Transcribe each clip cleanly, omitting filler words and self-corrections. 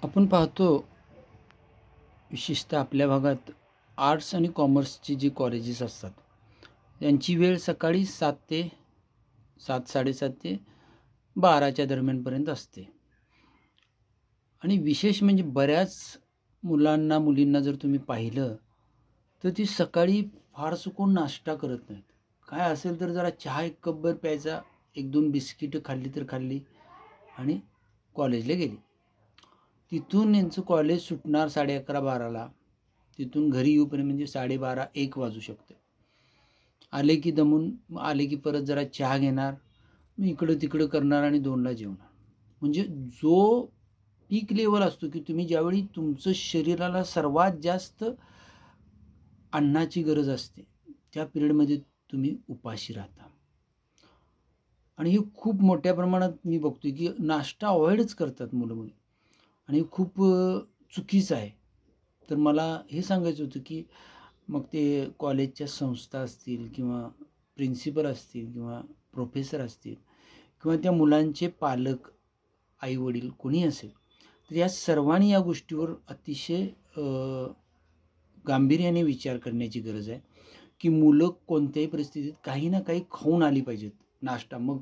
आपण पाहतो विशेषतः आपल्या भागात आर्ट्स आणि कॉमर्सची जी कॉलेजेस असतात त्यांची वेळ सकाळी 7 ते 7:30 ते 12च्या दरम्यानपर्यंत असते. आणि विशेष म्हणजे बऱ्याच मुलींना जर तुम्ही पाहिलं तर ती सकाळी फारसं कोण नाश्ता करत नाहीत. काय असेल तर जरा चहा एक कपभर प्यायचा, 1-2 बिस्किटं खाल्ली तर खाल्ली आणि कॉलेजला गेली. तिथून यांचं कॉलेज सुटणार 11:30-12ला. तिथून घरी येऊपर्यंत म्हणजे 12:30-1 वाजू शकते. आले की दमून आले की परत जरा चहा घेणार, मग इकडं तिकडं करणार आणि 2ला जेवणार. म्हणजे जो पीक लेवल असतो की तुम्ही ज्यावेळी तुमचं शरीराला सर्वात जास्त अन्नाची गरज असते त्या पिरियडमध्ये तुम्ही उपाशी राहता. आणि हे खूप मोठ्या प्रमाणात मी बघतोय की नाश्ता अवॉइडच करतात मुलं आणि खूप चुकीचं आहे. तर मला हे सांगायचं होतं की मग ते कॉलेजच्या संस्था असतील किंवा प्रिन्सिपल असतील किंवा प्रोफेसर असतील किंवा त्या मुलांचे पालक, आईवडील कोणी असेल, तर या सर्वांनी या गोष्टीवर अतिशय गांभीर्याने विचार करण्याची गरज आहे की मुलं कोणत्याही परिस्थितीत काही ना काही खाऊन आली पाहिजेत. नाश्ता मग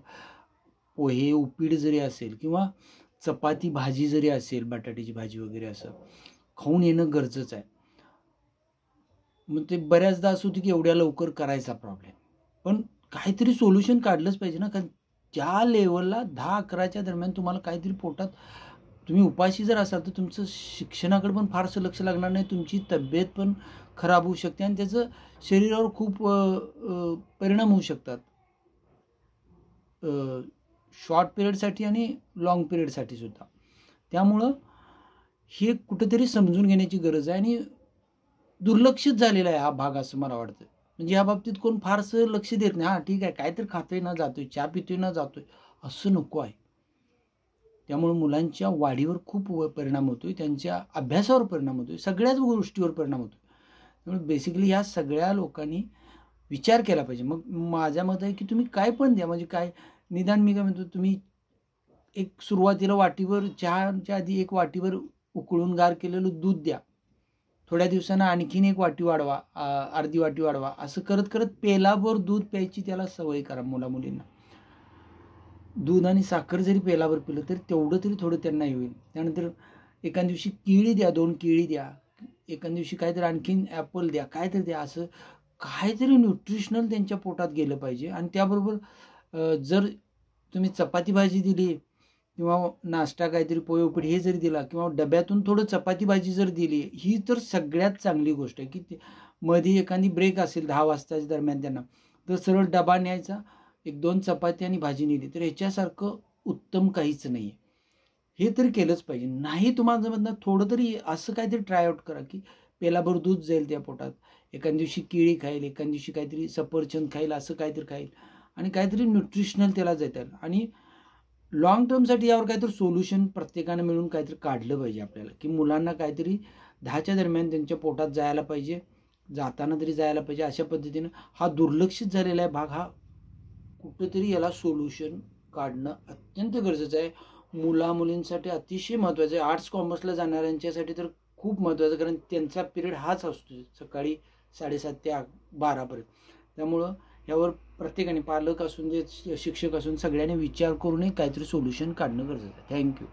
पोहे, उपीट जरी असेल किंवा चपाती भाजी जरी असेल, बटाट्याची भाजी वगैरे असं खाऊन येणं गरजेचं आहे. मग ते बऱ्याचदा असं होतं की एवढ्या लवकर करायचा प्रॉब्लेम, पण काहीतरी सोल्युशन काढलंच पाहिजे ना. कारण त्या लेवलला 10-11च्या दरम्यान तुम्हाला काहीतरी पोटात, तुम्ही उपाशी जर असाल तर तुमचं शिक्षणाकडे पण फारसं लक्ष लागणार नाही, तुमची तब्येत पण खराब होऊ शकते आणि त्याचं शरीरावर खूप परिणाम होऊ शकतात, शॉर्ट पिरियडसाठी आणि लाँग पिरियडसाठी सुद्धा. त्यामुळं हे कुठेतरी समजून घेण्याची गरज आहे आणि दुर्लक्षित झालेला आहे हा भाग असं मला वाटतं. म्हणजे या बाबतीत कोण फारसं लक्ष देत नाही. हां ठीक आहे, काहीतरी खातोय ना जातोय, चहा पितोय ना जातोय, असं नको आहे. त्यामुळे मुलांच्या वाढीवर खूप परिणाम होतोय, त्यांच्या अभ्यासावर परिणाम होतोय, सगळ्याच गोष्टीवर परिणाम होतोय. त्यामुळे बेसिकली या सगळ्या लोकांनी विचार केला पाहिजे. मग माझ्या मत आहे की तुम्ही काय पण द्या, म्हणजे काय निदान मी काय म्हणतो, तुम्ही एक सुरुवातीला वाटीवर चहाच्या आधी 1 वाटीवर उकळून गार केलेलं दूध द्या. थोड्या दिवसांना आणखीन 1 वाटी वाढवा, अर्धी वाटी वाढवा. असं करत करत पेलाभर दूध प्यायची त्याला सवय करा मुलींना. दूध आणि साखर जरी पेलाभर पिलं तरी तेवढं तरी थोडं त्यांना होईल. त्यानंतर एका दिवशी केळी द्या, 2 केळी द्या, एका दिवशी काहीतरी आणखीन ॲपल द्या, काहीतरी द्या. असं काहीतरी न्यूट्रिशनल त्यांच्या पोटात गेलं पाहिजे. आणि त्याबरोबर जर तुम्ही चपाती भाजी दिली किंवा नाश्ता काहीतरी पोहे उपीट हे जरी दिला किंवा डब्यातून थोडं चपाती भाजी जर दिली, ही तर सगळ्यात चांगली गोष्ट आहे की मध्ये एखादी ब्रेक असेल 10 वाजताच्या दरम्यान त्यांना, तर सरळ डबा न्यायचा, 1-2 चपाती आणि भाजी नेली, तर ह्याच्यासारखं उत्तम काहीच नाही आहे. हे तरी केलंच पाहिजे. नाही तुम्हाला जमत ना, थोडं तरी असं काहीतरी ट्रायआउट करा की पेलाभर दूध जाईल त्या पोटात, एखाद्या दिवशी केळी खाईल, एखाद्या दिवशी काहीतरी सफरचंद खाईल, असं काहीतरी खाईल आणि काहीतरी न्यूट्रिशनल त्याला जाता येईल. आणि लॉंग टर्मसाठी यावर काहीतरी सोल्युशन प्रत्येकानं मिळून काहीतरी काढलं पाहिजे आपल्याला, की मुलांना काहीतरी 10च्या दरम्यान त्यांच्या पोटात जायला पाहिजे, जाताना तरी जायला पाहिजे. अशा पद्धतीनं हा दुर्लक्षित झालेला आहे भाग, हा कुठंतरी याला सोल्युशन काढणं अत्यंत गरजेचं आहे. मुलींसाठी अतिशय महत्त्वाचं आहे. आर्ट्स कॉमर्सला जाणाऱ्यांच्यासाठी तर खूप महत्त्वाचं, कारण त्यांचा पिरियड हाच असतो सकाळी 7:30 ते 12पर्यंत. त्यामुळं यावर प्रत्येकाने, पालक असून दे, शिक्षक असून, सगळ्यांनी विचार करूनही काहीतरी सोल्युशन काढणं गरजेचं आहे. थँक्यू.